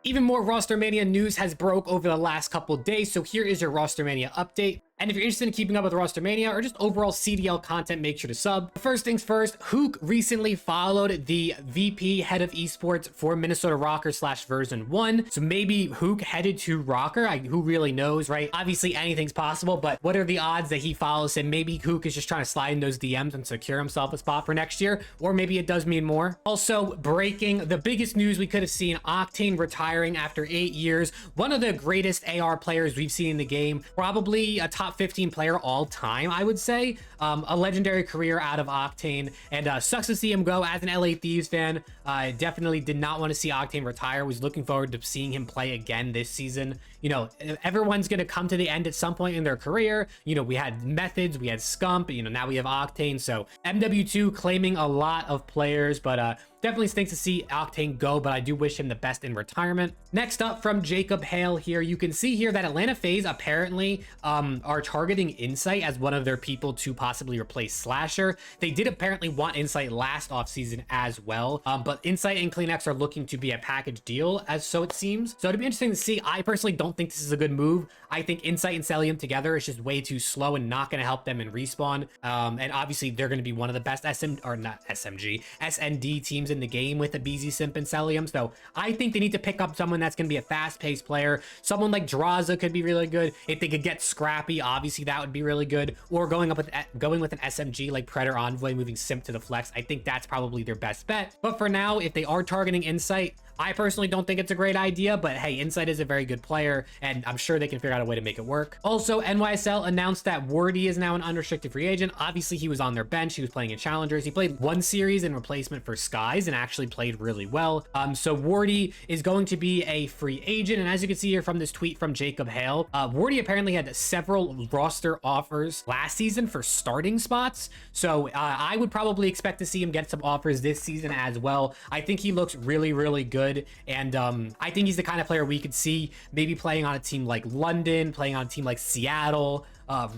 Even more Rostermania news has broke over the last couple days, so here is your Rostermania update. And if you're interested in keeping up with Rostermania or just overall CDL content, make sure to sub. First things first, Hook recently followed the VP head of esports for Minnesota Rocker / version 1. So maybe Hook headed to Rocker. Who really knows, right? Obviously anything's possible, but what are the odds that he follows him? Maybe Hook is just trying to slide in those DMs and secure himself a spot for next year, or maybe it does mean more. Also breaking, the biggest news we could have seen, Octane retiring after 8 years. One of the greatest AR players we've seen in the game, probably a top 15 player all time, I would say. A legendary career out of Octane, and sucks to see him go. As an LA Thieves fan, I definitely did not want to see Octane retire. Was looking forward to seeing him play again this season. You know, everyone's going to come to the end at some point in their career. You know, we had Methods, we had Scump, you know, now we have Octane. So MW2 claiming a lot of players, but definitely stinks to see Octane go, but I do wish him the best in retirement. Next up from Jacob Hale here, you can see here that Atlanta Faze apparently are targeting Insight as one of their people to possibly replace Slasher. They did apparently want Insight last offseason as well, but Insight and CleanX are looking to be a package deal, as so it seems. So it'd be interesting to see. I personally don't think this is a good move. I think Insight and Cellium together is just way too slow and not going to help them in respawn. And obviously they're going to be one of the best SND teams in the game with the BZ Simp and Cellium. So I think they need to pick up someone that's going to be a fast-paced player. Someone like Draza could be really good. If they could get Scrappy, obviously that would be really good. Or going with an SMG like Predator Envoy, moving Simp to the flex. I think that's probably their best bet. But for now, if they are targeting Insight, I personally don't think it's a great idea, but hey, Insight is a very good player, and I'm sure they can figure out a way to make it work. Also, NYSL announced that WarDy is now an unrestricted free agent. Obviously, he was on their bench. He was playing in Challengers. He played one series in replacement for Skies and actually played really well. So WarDy is going to be a free agent, and as you can see here from this tweet from Jacob Hale, WarDy apparently had several roster offers last season for starting spots. So I would probably expect to see him get some offers this season as well. I think he looks really, really good. And I think he's the kind of player we could see maybe playing on a team like London, playing on a team like Seattle,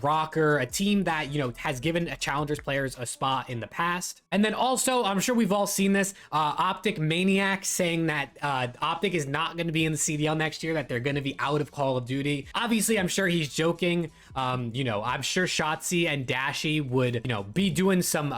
Rocker, a team that, you know, has given Challengers players a spot in the past. And then also, I'm sure we've all seen this, Optic Maniac saying that Optic is not going to be in the CDL next year, that they're going to be out of Call of Duty. Obviously, I'm sure he's joking. You know, I'm sure Shotzi and Dashy would, you know, be doing some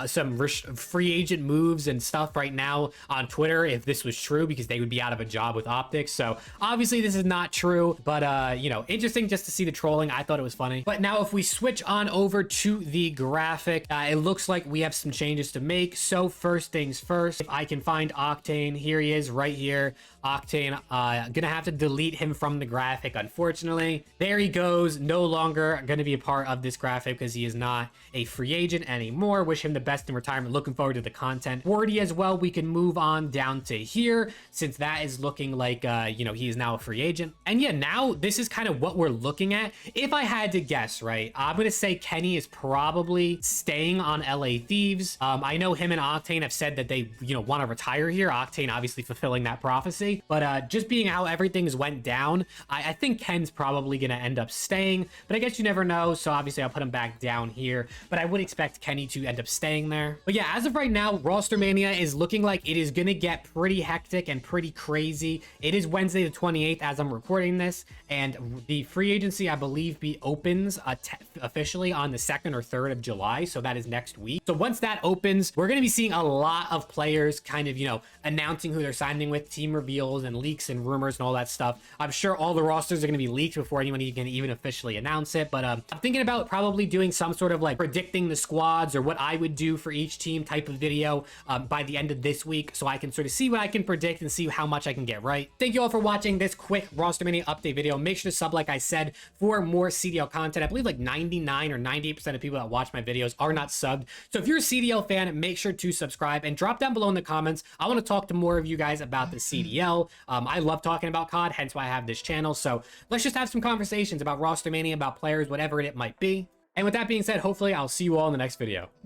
free agent moves and stuff right now on Twitter if this was true, because they would be out of a job with Optic. So obviously this is not true, but you know, interesting just to see the trolling. I thought it was funny. But now if we switch on over to the graphic, it looks like we have some changes to make. So first things first, if I can find Octane, here he is right here. Octane, gonna have to delete him from the graphic, unfortunately. There he goes, no longer gonna be a part of this graphic because he is not a free agent anymore. Wish him the best in retirement. Looking forward to the content. WarDy as well, we can move on down to here, since that is looking like, you know, he is now a free agent. And yeah, now this is kind of what we're looking at. If I had to guess, right, I'm gonna say Kenny is probably staying on LA Thieves. I know him and Octane have said that they, you know, want to retire here. Octane obviously fulfilling that prophecy, but just being how everything's went down, I think Ken's probably gonna end up staying, but I guess you never know. So obviously I'll put him back down here, but I would expect Kenny to end up staying there. But yeah, as of right now, Rostermania is looking like it is gonna get pretty hectic and pretty crazy. It is Wednesday the 28th as I'm recording this, and the free agency, I believe, opens officially on the 2nd or 3rd of July. So that is next week. So once that opens, we're going to be seeing a lot of players kind of, you know, announcing who they're signing with, team reveals and leaks and rumors and all that stuff. I'm sure all the rosters are going to be leaked before anyone can even officially announce it. But I'm thinking about probably doing some sort of like predicting the squads or what I would do for each team type of video by the end of this week, so I can sort of see what I can predict and see how much I can get right. Thank you all for watching this quick Rostermania update video. Make sure to sub, like I said, for more CDL content. I believe like 99 or 98% of people that watch my videos are not subbed. So if you're a CDL fan, make sure to subscribe and drop down below in the comments. I want to talk to more of you guys about the CDL. I love talking about COD, hence why I have this channel. So let's just have some conversations about Rostermania, about players, whatever it might be. And with that being said, hopefully I'll see you all in the next video.